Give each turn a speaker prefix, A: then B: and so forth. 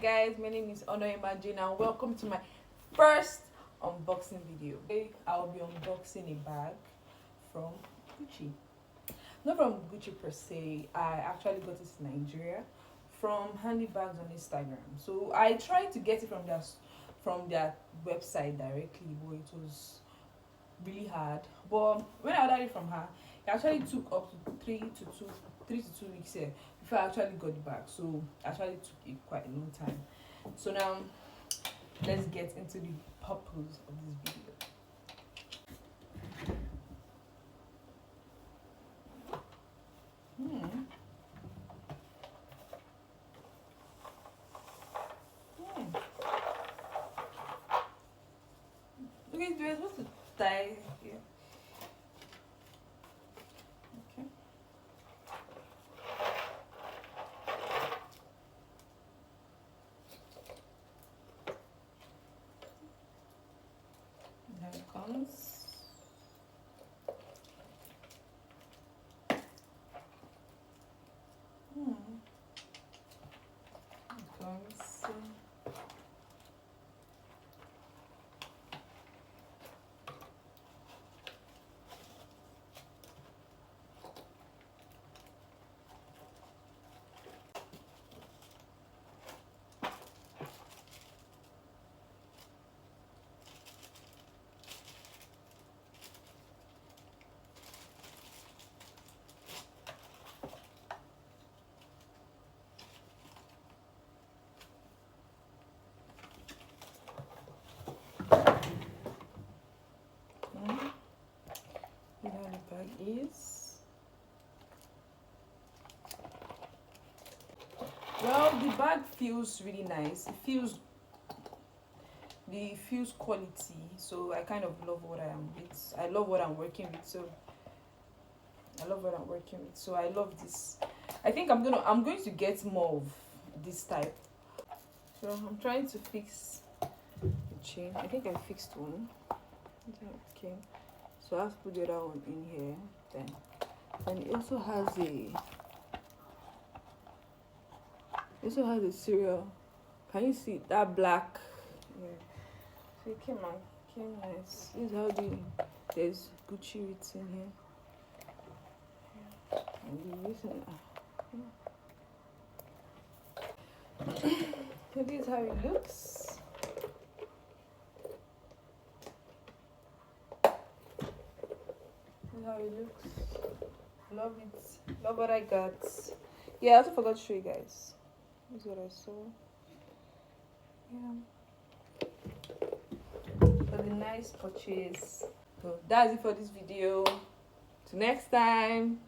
A: guys, my name is Ono Imagine and welcome to my first unboxing video. Today I'll be unboxing a bag from Gucci. Not from Gucci per se, I actually got it in Nigeria from Handbags on Instagram. So I tried to get it from their website directly, but it was really hard. But when I ordered it from her, it actually took up to 3 to 2 weeks here before I actually got it back. So it actually took it quite a long time. So now let's get into the purpose of this video. Okay, do I supposed to tie here? Okay. There it comes. It comes. You know the bag is. Well, the bag feels really nice. It feels quality. So I kind of love what I am with. I love what I'm working with. So I love what I'm working with. So I love this. I think I'm going to get more of this type. So I'm trying to fix the chain. I think I fixed one. Okay. So I have to put the other one in here. Then it also has a serial. Can you see that black? Yeah. So it came nice. This is how there's Gucci written here. Yeah. And the reason. So this is how it looks. How it looks. Love it. Love what I got. Yeah, I also forgot to show you guys. This is what I saw. Yeah. For the nice purchase. So that's it for this video. Till next time.